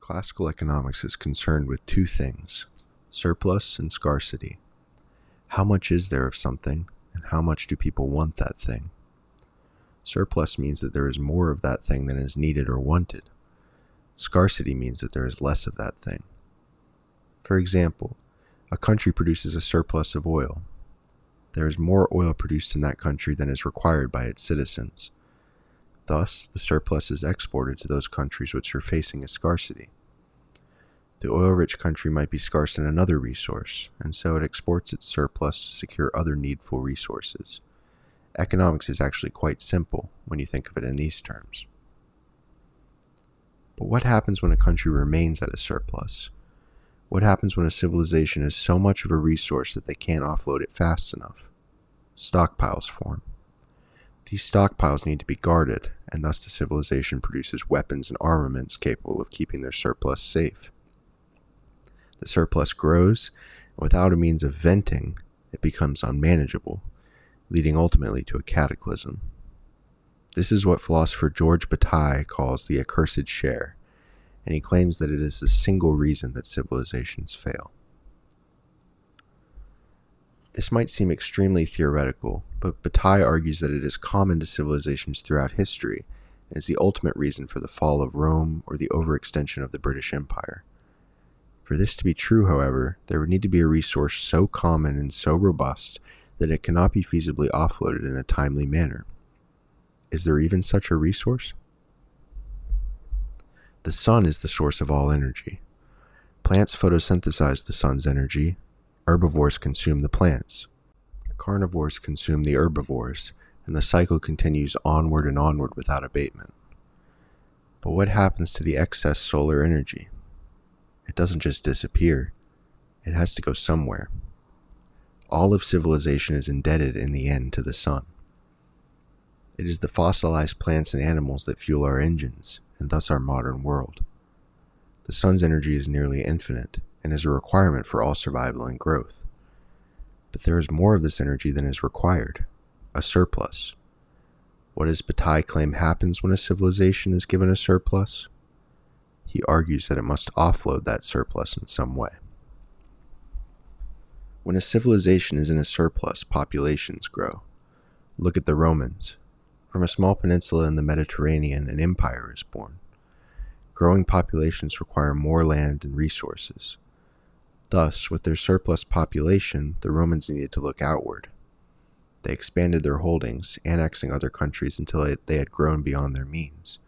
Classical economics is concerned with two things: surplus and scarcity. How much is there of something, and how much do people want that thing? Surplus means that there is more of that thing than is needed or wanted. Scarcity means that there is less of that thing. For example, a country produces a surplus of oil. There is more oil produced in that country than is required by its citizens. Thus, the surplus is exported to those countries which are facing a scarcity. The oil-rich country might be scarce in another resource, and so it exports its surplus to secure other needful resources. Economics is actually quite simple when you think of it in these terms. But what happens when a country remains at a surplus? What happens when a civilization has so much of a resource that they can't offload it fast enough? Stockpiles form. These stockpiles need to be guarded, and thus the civilization produces weapons and armaments capable of keeping their surplus safe. The surplus grows, and without a means of venting, it becomes unmanageable, leading ultimately to a cataclysm. This is what philosopher George Bataille calls the Accursed Share, and he claims that it is the single reason that civilizations fail. This might seem extremely theoretical, but Bataille argues that it is common to civilizations throughout history, and is the ultimate reason for the fall of Rome or the overextension of the British Empire. For this to be true, however, there would need to be a resource so common and so robust that it cannot be feasibly offloaded in a timely manner. Is there even such a resource? The sun is the source of all energy. Plants photosynthesize the sun's energy. Herbivores consume the plants. Carnivores consume the herbivores, and the cycle continues onward and onward without abatement. But what happens to the excess solar energy? It doesn't just disappear. It has to go somewhere. All of civilization is indebted in the end to the sun. It is the fossilized plants and animals that fuel our engines, and thus our modern world. The sun's energy is nearly infinite, and is a requirement for all survival and growth. But there is more of this energy than is required, a surplus. What does Bataille claim happens when a civilization is given a surplus? He argues that it must offload that surplus in some way. When a civilization is in a surplus, populations grow. Look at the Romans. From a small peninsula in the Mediterranean, an empire is born. Growing populations require more land and resources. Thus, with their surplus population, the Romans needed to look outward. They expanded their holdings, annexing other countries until they had grown beyond their means,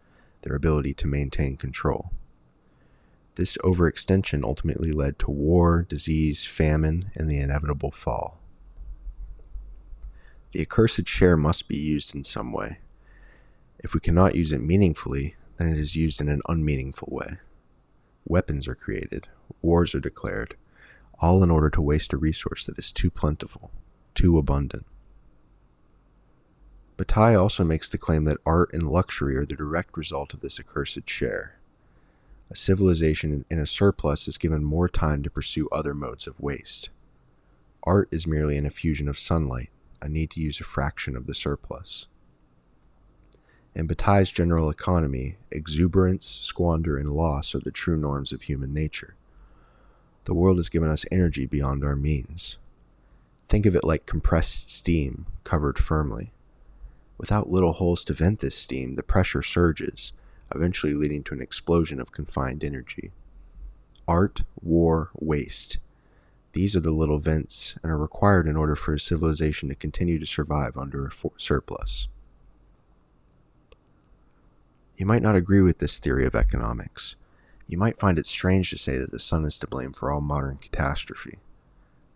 their ability to maintain control. This overextension ultimately led to war, disease, famine, and the inevitable fall. The accursed share must be used in some way. If we cannot use it meaningfully, then it is used in an unmeaningful way. Weapons are created, wars are declared, all in order to waste a resource that is too plentiful, too abundant. Bataille also makes the claim that art and luxury are the direct result of this accursed share. A civilization in a surplus is given more time to pursue other modes of waste. Art is merely an effusion of sunlight, a need to use a fraction of the surplus. In Bataille's general economy, exuberance, squander, and loss are the true norms of human nature. The world has given us energy beyond our means. Think of it like compressed steam, covered firmly. Without little holes to vent this steam, the pressure surges, eventually leading to an explosion of confined energy. Art, war, waste. These are the little vents and are required in order for a civilization to continue to survive under a surplus. You might not agree with this theory of economics. You might find it strange to say that the sun is to blame for all modern catastrophe.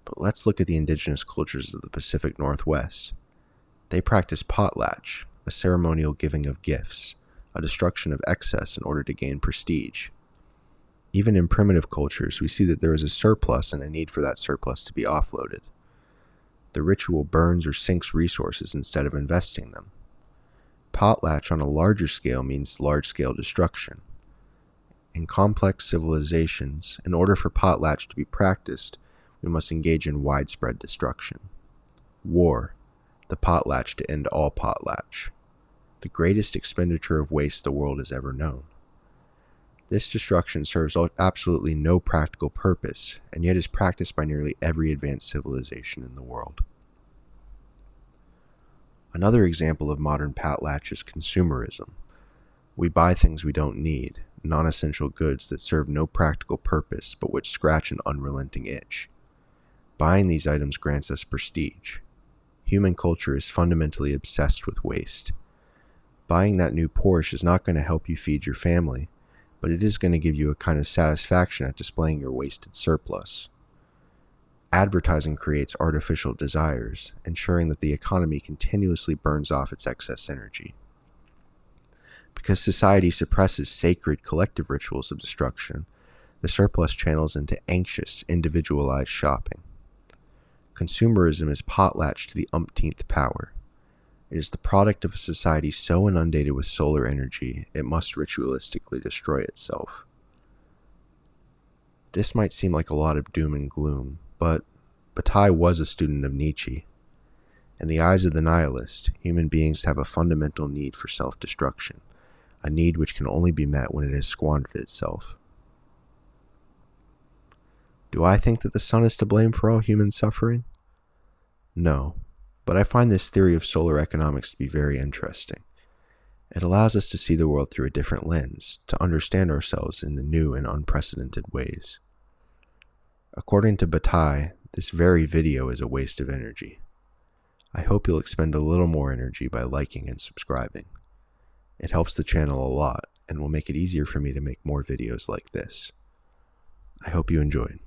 But let's look at the indigenous cultures of the Pacific Northwest. They practice potlatch, a ceremonial giving of gifts, a destruction of excess in order to gain prestige. Even in primitive cultures, we see that there is a surplus and a need for that surplus to be offloaded. The ritual burns or sinks resources instead of investing them. Potlatch on a larger scale means large-scale destruction. In complex civilizations, in order for potlatch to be practiced, we must engage in widespread destruction. War, the potlatch to end all potlatch. The greatest expenditure of waste the world has ever known. This destruction serves absolutely no practical purpose, and yet is practiced by nearly every advanced civilization in the world. Another example of modern potlatch is consumerism. We buy things we don't need, non-essential goods that serve no practical purpose but which scratch an unrelenting itch. Buying these items grants us prestige. Human culture is fundamentally obsessed with waste. Buying that new Porsche is not going to help you feed your family, but it is going to give you a kind of satisfaction at displaying your wasted surplus. Advertising creates artificial desires, ensuring that the economy continuously burns off its excess energy. Because society suppresses sacred collective rituals of destruction, the surplus channels into anxious, individualized shopping. Consumerism is potlatch to the umpteenth power. It is the product of a society so inundated with solar energy, it must ritualistically destroy itself. This might seem like a lot of doom and gloom, but Bataille was a student of Nietzsche. In the eyes of the nihilist, human beings have a fundamental need for self-destruction, a need which can only be met when it has squandered itself. Do I think that the sun is to blame for all human suffering? No. But I find this theory of solar economics to be very interesting. It allows us to see the world through a different lens, to understand ourselves in new and unprecedented ways. According to Bataille, this very video is a waste of energy. I hope you'll expend a little more energy by liking and subscribing. It helps the channel a lot and will make it easier for me to make more videos like this. I hope you enjoyed.